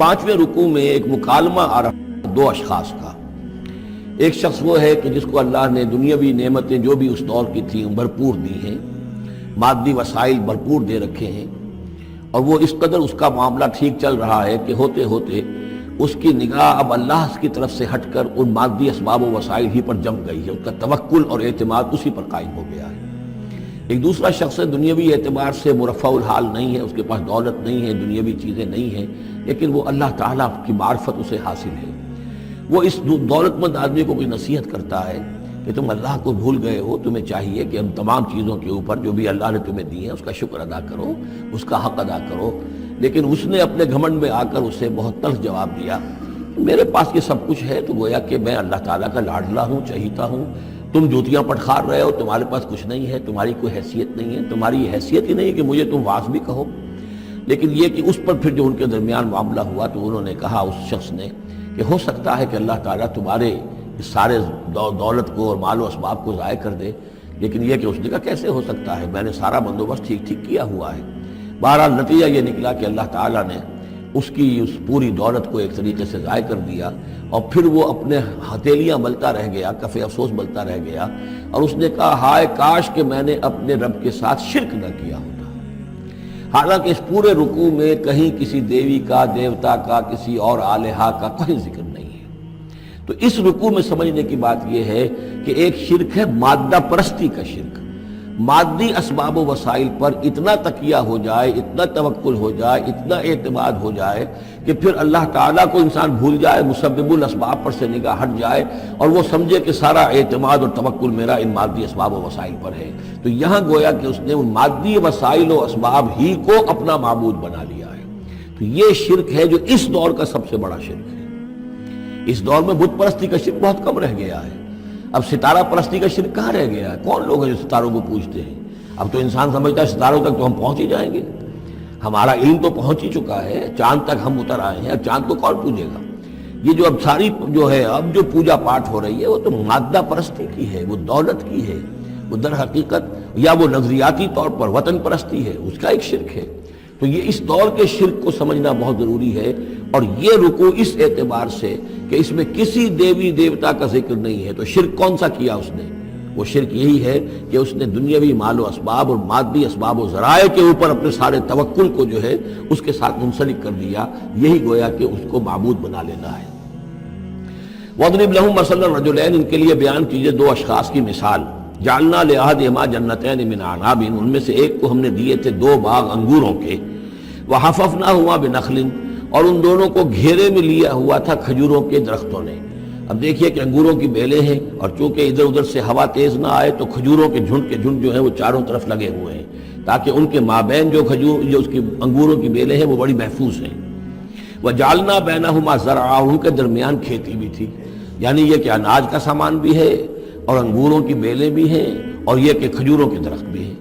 پانچویں رکوع میں ایک مکالمہ آ رہا ہے دو اشخاص کا۔ ایک شخص وہ ہے کہ جس کو اللہ نے دنیاوی نعمتیں جو بھی اس دور کی تھیں بھرپور دی ہیں، مادی وسائل بھرپور دے رکھے ہیں، اور وہ اس قدر اس کا معاملہ ٹھیک چل رہا ہے کہ ہوتے ہوتے اس کی نگاہ اب اللہ کی طرف سے ہٹ کر ان مادی اسباب و وسائل ہی پر جم گئی ہے، اس کا توکل اور اعتماد اسی پر قائم ہو گیا ہے۔ ایک دوسرا شخص ہے دنیاوی اعتبار سے مرفع الحال نہیں ہے، اس کے پاس دولت نہیں ہے، دنیاوی چیزیں نہیں ہیں، لیکن وہ اللہ تعالیٰ کی معرفت اسے حاصل ہے۔ وہ اس دولت مند آدمی کو کوئی نصیحت کرتا ہے کہ تم اللہ کو بھول گئے ہو، تمہیں چاہیے کہ ان تمام چیزوں کے اوپر جو بھی اللہ نے تمہیں دی ہیں اس کا شکر ادا کرو، اس کا حق ادا کرو۔ لیکن اس نے اپنے گھمنڈ میں آ کر اسے بہت تلخ جواب دیا، میرے پاس یہ سب کچھ ہے تو گویا کہ میں اللہ تعالیٰ کا لاڈلا ہوں، چہیتا ہوں، تم جوتیاں پٹخار رہے ہو، تمہارے پاس کچھ نہیں ہے، تمہاری کوئی حیثیت نہیں ہے، تمہاری حیثیت ہی نہیں ہے کہ مجھے تم واعظ بھی کہو۔ لیکن یہ کہ اس پر پھر جو ان کے درمیان معاملہ ہوا تو انہوں نے کہا اس شخص نے کہ ہو سکتا ہے کہ اللہ تعالیٰ تمہارے اس سارے دولت کو اور مال و اسباب کو ضائع کر دے، لیکن یہ کہ اس نے کہا کیسے ہو سکتا ہے، میں نے سارا بندوبست ٹھیک ٹھیک کیا ہوا ہے۔ بہرحال نتیجہ یہ نکلا کہ اللہ تعالیٰ نے اس کی اس پوری دولت کو ایک طریقے سے ضائع کر دیا، اور پھر وہ اپنے ہتھیلیاں ملتا رہ گیا، کف افسوس ملتا رہ گیا، اور اس نے کہا ہائے کاش کہ میں نے اپنے رب کے ساتھ شرک نہ کیا ہوتا۔ حالانکہ اس پورے رکوع میں کہیں کسی دیوی کا، دیوتا کا، کسی اور الہہ کا کوئی ذکر نہیں ہے۔ تو اس رکوع میں سمجھنے کی بات یہ ہے کہ ایک شرک ہے مادہ پرستی کا شرک، مادی اسباب و وسائل پر اتنا تکیہ ہو جائے، اتنا توکل ہو جائے، اتنا اعتماد ہو جائے کہ پھر اللہ تعالیٰ کو انسان بھول جائے، مسبب الاسباب پر سے نگاہ ہٹ جائے، اور وہ سمجھے کہ سارا اعتماد اور توکل میرا ان مادی اسباب و وسائل پر ہے۔ تو یہاں گویا کہ اس نے ان مادی وسائل و اسباب ہی کو اپنا معبود بنا لیا ہے۔ تو یہ شرک ہے جو اس دور کا سب سے بڑا شرک ہے۔ اس دور میں بت پرستی کا شرک بہت کم رہ گیا ہے، اب ستارہ پرستی کا شرک کہاں رہ گیا ہے؟ کون لوگ ہیں جو ستاروں کو پوجتے ہیں؟ اب تو انسان سمجھتا ہے ستاروں تک تو ہم پہنچ ہی جائیں گے، ہمارا علم تو پہنچ ہی چکا ہے، چاند تک ہم اتر آئے ہیں، اب چاند کو کون پوجے گا؟ یہ جو اب ساری جو ہے اب جو پوجا پاٹ ہو رہی ہے وہ تو مادہ پرستی کی ہے، وہ دولت کی ہے، وہ در حقیقت یا وہ نظریاتی طور پر وطن پرستی ہے، اس کا ایک شرک ہے۔ تو یہ اس دور کے شرک کو سمجھنا بہت ضروری ہے، اور یہ رکوع اس اعتبار سے کہ اس میں کسی دیوی دیوتا کا ذکر نہیں ہے۔ تو شرک کون سا کیا اس نے؟ وہ شرک یہی ہے کہ اس نے دنیاوی مال و اسباب اور مادی اسباب و ذرائع کے اوپر اپنے سارے توکل کو جو ہے اس کے ساتھ منسلک کر دیا، یہی گویا کہ اس کو معبود بنا لینا ہے۔ وَاضْرِبْ لَهُم مَثَلَ الرَّجُلَيْنِ، ان کے لیے بیان کیجئے دو اشخاص کی مثال۔ جعلنا لأحدهما جنتين من عناب، ان میں سے ایک کو ہم نے دیے تھے دو باغ انگوروں کے، وحففناهما بنخل، اور ان دونوں کو گھیرے میں لیا ہوا تھا کھجوروں کے درختوں نے۔ اب دیکھیے کہ انگوروں کی بیلیں ہیں، اور چونکہ ادھر ادھر سے ہوا تیز نہ آئے تو کھجوروں کے جھنڈ جو ہیں وہ چاروں طرف لگے ہوئے ہیں، تاکہ ان کے مابین جو اس کی انگوروں کی بیلیں ہیں وہ بڑی محفوظ ہیں۔ وجعلنا بینہما زرعا، ان کے درمیان کھیتی بھی تھی، یعنی یہ کہ اناج کا سامان بھی ہے اور انگوروں کی بیلیں بھی ہیں، اور یہ کہ کھجوروں کے درخت بھی ہیں۔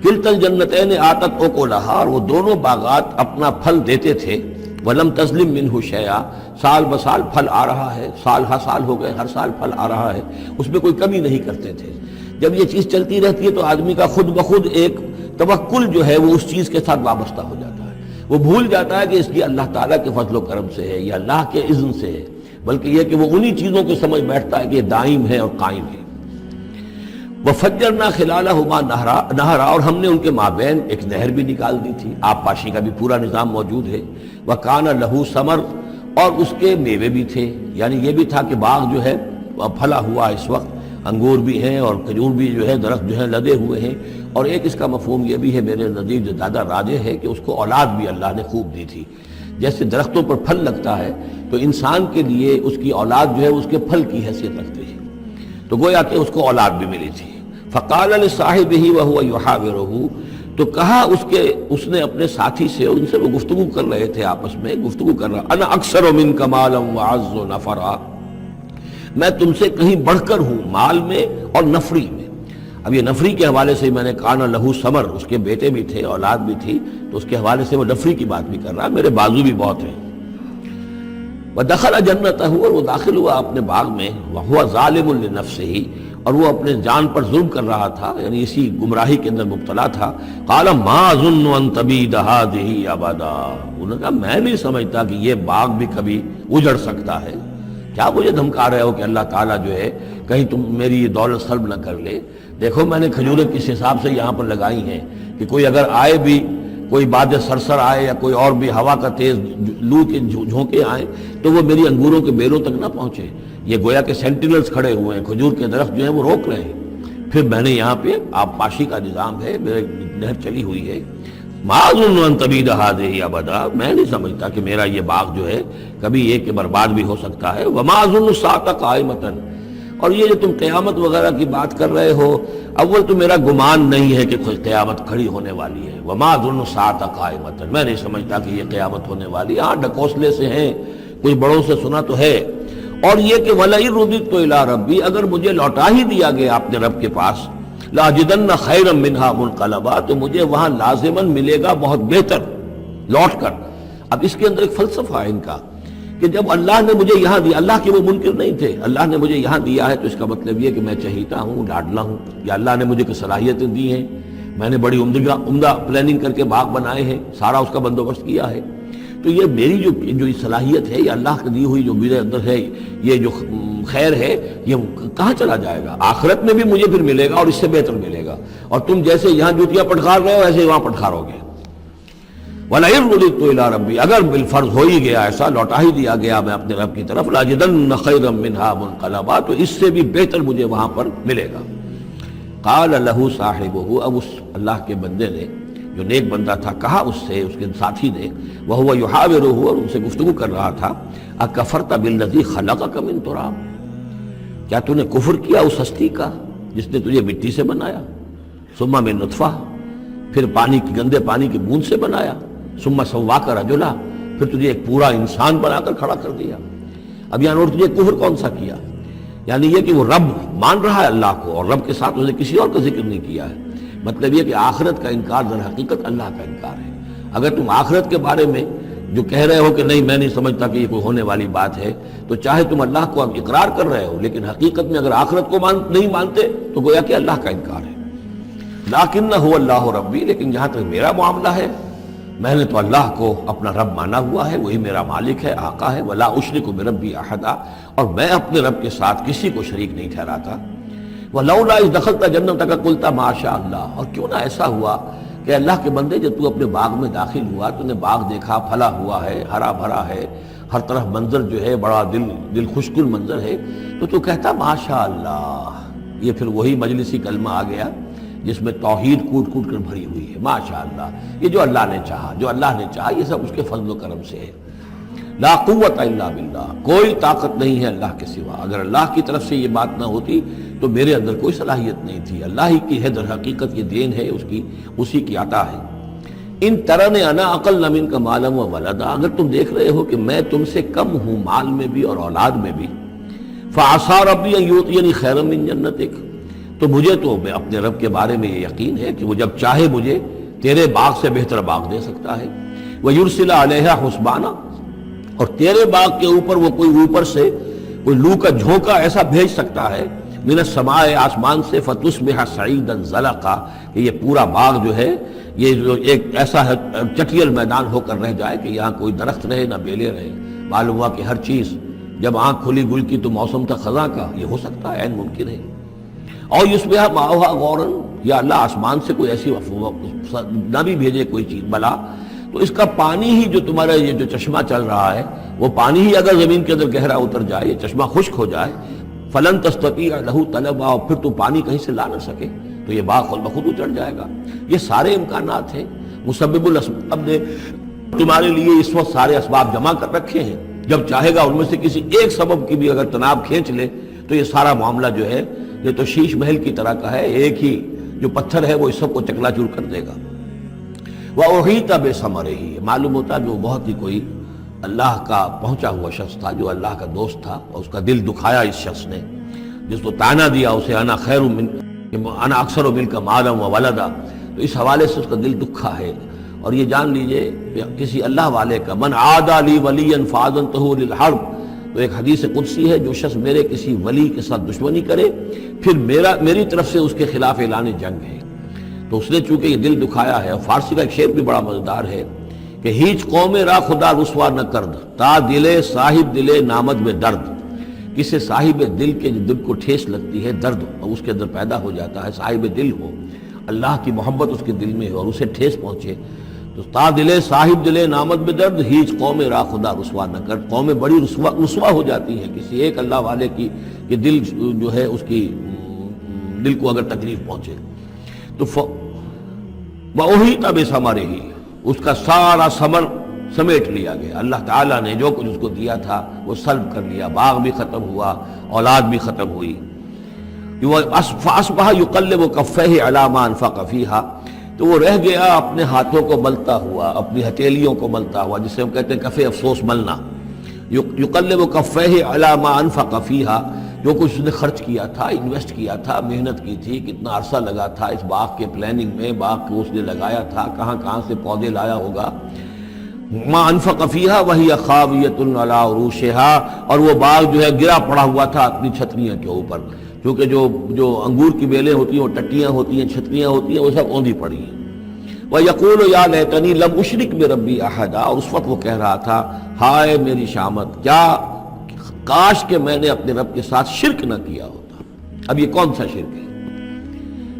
کلتا الجنتین آتت اکلہا، اور وہ دونوں باغات اپنا پھل دیتے تھے، ولم تظلم منہ شیئا، سال بسال پھل آ رہا ہے، سال ہر سال ہو گئے، ہر سال پھل آ رہا ہے، اس میں کوئی کمی نہیں کرتے تھے۔ جب یہ چیز چلتی رہتی ہے تو آدمی کا خود بخود ایک توکل جو ہے وہ اس چیز کے ساتھ وابستہ ہو جاتا ہے، وہ بھول جاتا ہے کہ اس کی اللہ تعالیٰ کے فضل و کرم سے ہے یا اللہ کے اذن سے ہے، بلکہ یہ کہ وہ انہی چیزوں کو سمجھ بیٹھتا ہے کہ یہ دائم ہے اور قائم ہے۔ وَفَجَّرْنَا خِلَالَهُمَا نَهْرًا، اور ہم نے ان کے مابین ایک نہر بھی نکال دی تھی، آب پاشی کا بھی پورا نظام موجود ہے۔ وَكَانَ لَهُ ثَمَرٌ، اور اس کے میوے بھی تھے، یعنی یہ بھی تھا کہ باغ جو ہے پھلا ہوا اس وقت، انگور بھی ہیں اور کھجور بھی جو ہے درخت جو ہے لدے ہوئے ہیں۔ اور ایک اس کا مفہوم یہ بھی ہے میرے نزدیک جو زیادہ راجح ہے کہ اس کو اولاد بھی اللہ نے خوب دی تھی۔ جیسے درختوں پر پھل لگتا ہے تو انسان کے لیے اس کی اولاد جو ہے اس کے پھل کی حیثیت رکھتی ہے، تو گویا کہ اس کو اولاد بھی ملی تھی۔ فقال لصاحبہ وہو یحاورہ، تو کہا اس نے اپنے ساتھی سے، ان سے وہ گفتگو کر رہے تھے، آپس میں گفتگو کر رہا، انا اکثر منک مالا واعز نفرا، میں تم سے کہیں بڑھ کر ہوں مال میں اور نفری میں۔ اب یہ نفری کے حوالے سے میں نے کہا نہ لہو ثمر، اس کے بیٹے بھی تھے، اولاد بھی تھی، تو اس کے حوالے سے وہ نفری کی بات بھی کر رہا، میرے بازو بھی بہت ہیں۔ وَدَخَلَ جَنَّتَهُ، اور وہ داخل ہوا اپنے باغ میں، وَهُوَ ظَالِمٌ لِنَفْسِهِ، اور وہ اپنے جان پر ظلم کر رہا تھا، یعنی اسی گمراہی کے اندر مبتلا تھا. قال ما اظن ان تبید هذه ابدا، انہوں نے کہا میں نہیں سمجھتا کہ یہ باغ بھی کبھی اجڑ سکتا ہے. کیا مجھے دھمکا رہے ہو کہ اللہ تعالیٰ جو ہے کہیں تم میری یہ دولت سلب نہ کر لے؟ دیکھو میں نے کھجوریں کس حساب سے یہاں پر لگائی ہیں کہ کوئی اگر آئے بھی، کوئی باد سرسر آئے یا کوئی اور بھی ہوا کا تیز لو کے جھونکے آئیں تو وہ میری انگوروں کے بیلوں تک نہ پہنچے. یہ گویا کہ سینٹینلز کھڑے ہوئے ہیں، کھجور کے درخت جو ہیں وہ روک رہے ہیں. پھر میں نے یہاں پہ آبپاشی کا نظام ہے، میرے نہر چلی ہوئی ہے. ما اظن ان تبید هذه ابدا، میں نہیں سمجھتا کہ میرا یہ باغ جو ہے کبھی ایک برباد بھی ہو سکتا ہے. وما اظن الساعة قائمة، اور یہ جو تم قیامت وغیرہ کی بات کر رہے ہو، اول تو میرا گمان نہیں ہے کہ کوئی قیامت کھڑی ہونے والی ہے. وما اظن الساعة قائمة، میں نہیں سمجھتا کہ یہ قیامت ہونے والی ہے. ہاں ڈکوسلے سے ہیں، کچھ بڑوں سے سنا تو ہے. اور یہ کہ وَلَئِن رُدِدتُّ إِلَىٰ رَبِّي، اگر مجھے لوٹا ہی دیا گیا اپنے رب کے پاس، لَأَجِدَنَّ خَيْرًا مِّنْهَا مُنْقَلَبًا، تو مجھے وہاں لازماً ملے گا بہت بہتر لوٹ کر. اب اس کے اندر ایک فلسفہ ہے ان کا کہ جب اللہ نے مجھے یہاں دیا، اللہ کے وہ منکر نہیں تھے، اللہ نے مجھے یہاں دیا ہے تو اس کا مطلب یہ کہ میں چہیتا ہوں، لاڈلا ہوں، یا اللہ نے مجھے کچھ صلاحیتیں دی ہیں، میں نے بڑی عمدہ پلاننگ کر کے باغ بنائے ہیں، سارا اس کا بندوبست کیا ہے. تو یہ میری جو صلاحیت ہے، یہ اللہ کی دی ہوئی جو میرے اندر ہے، یہ جو خیر ہے، یہ کہاں چلا جائے گا؟ آخرت میں بھی مجھے پھر ملے گا اور اس سے بہتر ملے گا. اور تم جیسے یہاں جوتیاں پٹخار رہے ہو ایسے ہی وہاں پٹخارو گے. وَلَئِن رُدِدتُّ إِلَىٰ رَبِّي، اگر بالفرض ہو ہی گیا ایسا، لوٹا ہی دیا گیا میں اپنے رب کی طرف، لَأَجِدَنَّ خَيْرًا مِّنْهَا مُنْقَلَبًا، تو اس سے بھی بہتر مجھے وہاں پر ملے گا. قَالَ لَهُ صَاحِبُهُ، اب اس اللہ کے بندے نے جو نیک بندہ تھا کہا اس سے، اس کے ساتھی نے، وَهُوَ يُحَاوِرُهُ، اور ان سے گفتگو کر رہا تھا، أَكَفَرْتَ بِالَّذِي خَلَقَكَ مِن تُرَابٍ، کیا تو نے کفر کیا اس ہستی کا جس نے تجھے مٹی سے بنایا، ثم من نطفہ، پھر پانی کی گندے پانی کی بوند سے بنایا، ثم سواک رجلا، پھر تجھے ایک پورا انسان بنا کر کھڑا کر دیا. اب یہاں اور تجھے کفر کون سا کیا؟ یعنی یہ کہ وہ رب مان رہا ہے اللہ کو، اور رب کے ساتھ اس نے کسی اور کا ذکر نہیں کیا ہے. مطلب یہ کہ آخرت کا انکار در حقیقت اللہ کا انکار ہے. اگر تم آخرت کے بارے میں جو کہہ رہے ہو کہ نہیں میں نہیں سمجھتا کہ یہ کوئی ہونے والی بات ہے، تو چاہے تم اللہ کو اب اقرار کر رہے ہو، لیکن حقیقت میں اگر آخرت کو نہیں مانتے تو گویا کہ اللہ کا انکار ہے. لیکن هو اللہ ربی، لیکن جہاں تک میرا معاملہ ہے، میں نے تو اللہ کو اپنا رب مانا ہوا ہے، وہی میرا مالک ہے، آقا ہے. ولا اشرک بربی احدا، اور میں اپنے رب کے ساتھ کسی کو شریک نہیں ٹھہراتا. ولولا اذ دخلت جنتک قلت ما شاء اللہ، اور کیوں نہ ایسا ہوا کہ اللہ کے بندے جب تو اپنے باغ میں داخل ہوا، تو نے باغ دیکھا پھلا ہوا ہے، ہرا بھرا ہے، ہر طرف منظر جو ہے بڑا دل خوشگل منظر ہے، تو کہتا ما شاء اللہ. یہ پھر وہی مجلسی کلمہ آ گیا جس میں توحید کوٹ کوٹ کر بھری ہوئی ہے. ماشاء اللہ، یہ جو اللہ نے چاہا، جو اللہ نے چاہا، یہ سب اس کے فضل و کرم سے ہے. لا قوت الا باللہ، کوئی طاقت نہیں ہے اللہ کے سوا. اگر اللہ کی طرف سے یہ بات نہ ہوتی تو میرے اندر کوئی صلاحیت نہیں تھی. اللہ ہی کی ہے در حقیقت، یہ دین ہے اس کی، اسی کی عطا ہے. ان ترن انا اقل منک مالا و ولدا، اگر تم دیکھ رہے ہو کہ میں تم سے کم ہوں مال میں بھی اور اولاد میں بھی، فعسى ربی ان یؤتینی خیرا من جنتک، تو مجھے تو اپنے رب کے بارے میں یہ یقین ہے کہ وہ جب چاہے مجھے تیرے باغ سے بہتر باغ دے سکتا ہے. وَيُرْسِلَ عَلَيْهَا حُسْبَانًا، اور تیرے باغ کے اوپر وہ کوئی اوپر سے کوئی لو کا جھونکا ایسا بھیج سکتا ہے، من السماء، آسمان سے، فَتُصْبِحَ صَعِيدًا زَلَقًا، کہ یہ پورا باغ جو ہے یہ جو ایک ایسا چٹیل میدان ہو کر رہ جائے کہ یہاں کوئی درخت رہے نہ بیلے رہے. معلوم ہوا کہ ہر چیز جب آنکھ کھلی گل کی تو موسم تھا خزاں کا، یہ ہو سکتا ہے، عین ممکن ہے. اور یصبح ماؤہا غوراً، یا اللہ آسمان سے کوئی ایسی نہ بھی بھیجے کوئی چیز بلا، تو اس کا پانی ہی جو تمہارا یہ جو چشمہ چل رہا ہے، وہ پانی ہی اگر زمین کے اندر گہرا اتر جائے، یہ چشمہ خشک ہو جائے، فلن تستطیع لہ طلبا، اور پھر تو پانی کہیں سے لا نہ سکے، تو یہ باغ خود بخود اجڑ جائے گا. یہ سارے امکانات ہیں. مسبب الاسباب نے تمہارے لیے اس وقت سارے اسباب جمع کر رکھے ہیں، جب چاہے گا ان میں سے کسی ایک سبب کی بھی اگر تناب کھینچ لے تو یہ سارا معاملہ جو ہے یہ تو شیش محل کی طرح کا ہے، ایک ہی جو پتھر ہے وہ اس سب کو چکنا چور کر دے گا. وَأُحِيطَ بِثَمَرِهِ، معلوم ہوتا جو بہت ہی کوئی اللہ کا پہنچا ہوا شخص تھا، جو اللہ کا دوست تھا، اور اس کا دل دکھایا اس شخص نے، جس کو تانا دیا اسے انا خیر من انا اکثر منک مالا و ولدا، تو اس حوالے سے اس کا دل دکھا ہے. اور یہ جان لیجئے کسی اللہ والے کا، من عادى لي وليا فاذنته للحرب، تو ایک حدیث قدسی ہے، جو شخص میرے کسی ولی کے ساتھ دشمنی کرے پھر میری طرف سے اس کے خلاف اعلان جنگ ہے۔ تو اس نے چونکہ یہ دل دکھایا ہے، اور فارسی کا ایک شعر بھی بڑا مزیدار ہے کہ ہیچ قوم را خدا رسوا نہ کرد تا دلے صاحب دلے نامد میں درد۔ کسی صاحب دل کے دل کو ٹھیس لگتی ہے، درد اس کے اندر پیدا ہو جاتا ہے، صاحب دل ہو، اللہ کی محبت اس کے دل میں ہو اور اسے ٹھیس پہنچے، تو تا دلے صاحب دلے نامد میں درد ہیچ قوم را خدا رسوا نہ کر۔ قومیں بڑی رسوا ہو جاتی ہیں کسی ایک اللہ والے کی کہ دل جو ہے اس کی دل کو اگر تکلیف پہنچے تو وہی تب ثمرہ ہی، اس کا سارا ثمر سمیٹ لیا گیا۔ اللہ تعالیٰ نے جو کچھ اس کو دیا تھا وہ سلب کر لیا، باغ بھی ختم ہوا، اولاد بھی ختم ہوئی۔ فَأَصْبَحَ يُقَلِّبُ كَفَّيْهِ عَلَىٰ مَا أَنفَقَ فِيهَا، تو وہ رہ گیا اپنے ہاتھوں کو ملتا ہوا، اپنی ہتھیلیوں کو ملتا ہوا، جسے ہم کہتے ہیں کفِ افسوس ملنا۔ يُقَلِّبُ كَفَّيْهِ عَلَىٰ مَا أَنفَقَ فِيهَا، جو کچھ اس نے خرچ کیا تھا، انویسٹ کیا تھا، محنت کی تھی، کتنا عرصہ لگا تھا اس باغ کے پلاننگ میں، باغ کو اس نے لگایا تھا، کہاں کہاں سے پودے لایا ہوگا۔ ما انفق فیہا وہی خاویۃ علی عروشہا، اور وہ باغ جو ہے گرا پڑا ہوا تھا اپنی چھتریاں کے اوپر، کیونکہ جو انگور کی بیلیں ہوتی ہیں، وہ ٹٹیاں ہوتی ہیں، چھتریاں ہوتی ہیں، وہ سب اوندھی پڑی ہیں۔ وَيَقُولُ يَا لَيْتَنِي لَمْ أُشْرِكْ بِرَبِّي أَحَدًا، اور اس وقت وہ کہہ رہا تھا ہائے میری شامت، کیا کاش کہ میں نے اپنے رب کے ساتھ شرک نہ کیا ہوتا۔ اب یہ کون سا شرک ہے؟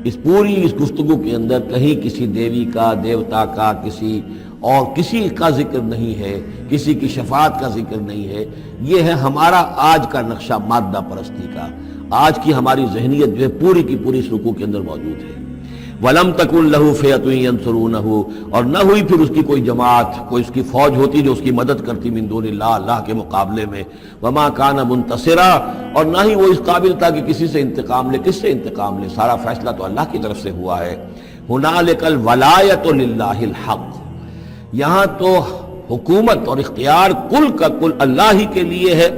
اس پوری اس گفتگو کے اندر کہیں کسی دیوی کا، دیوتا کا، کسی کا ذکر نہیں ہے، کسی کی شفاعت کا ذکر نہیں ہے۔ یہ ہے ہمارا آج کا نقشہ مادہ پرستی کا، آج کی ہماری ذہنیت جو ہے پوری کی پوری اس رکوع کے اندر موجود ہے۔ وَلَمْ تَكُنْ لَهُ فِئَةٌ يَنْصُرُونَهُ، اور نہ ہوئی پھر اس کی کوئی جماعت، کوئی اس کی فوج ہوتی جو اس کی مدد کرتی من دون اللہ، اللہ کے مقابلے میں۔ وَمَا كَانَ مُنْتَصِرًا، اور نہ ہی وہ اس قابل تھا کہ کسی سے انتقام لے۔ کس سے انتقام لے؟ سارا فیصلہ تو اللہ کی طرف سے ہوا ہے۔ هُنَالِكَ الْوَلَایَةُ لِلَّهِ الْحَقِّ، یہاں تو حکومت اور اختیار کل کا کل اللہ ہی کے لیے ہے،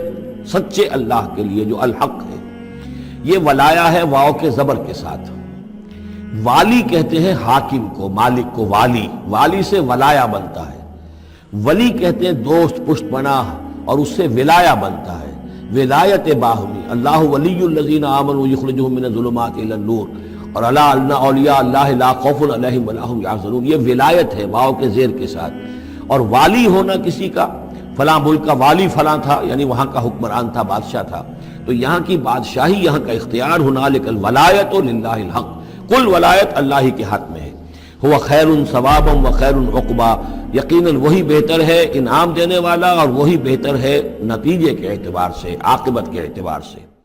سچے اللہ کے لیے جو الحق ہے۔ یہ ولایا ہے واو کے زبر کے ساتھ۔ والی کہتے ہیں حاکم کو، مالک کو والی، والی سے ولایا بنتا ہے۔ ولی کہتے ہیں دوست، پشت پناہ، اور اس سے ولایا بنتا ہے، ولایت باہمی۔ اللہ ولی الذین آمنوا یخرجہم من الظلمات الی النور، اور الا ان اولیاء اللہ لا خوف علیہم ولا هم یحزنون، یہ ولایت ہے واو کے زیر کے ساتھ۔ اور والی ہونا کسی کا، فلاں ملک کا والی فلاں تھا، یعنی وہاں کا حکمران تھا، بادشاہ تھا، تو یہاں کی بادشاہی، یہاں کا اختیار، هنالک الولایۃ للہ الحق، کل ولایت اللہ ہی کے ہاتھ میں ہے۔ هو خیر ثوابا و خیر عقبا، یقیناً وہی بہتر ہے انعام دینے والا، اور وہی بہتر ہے نتیجے کے اعتبار سے، عاقبت کے اعتبار سے۔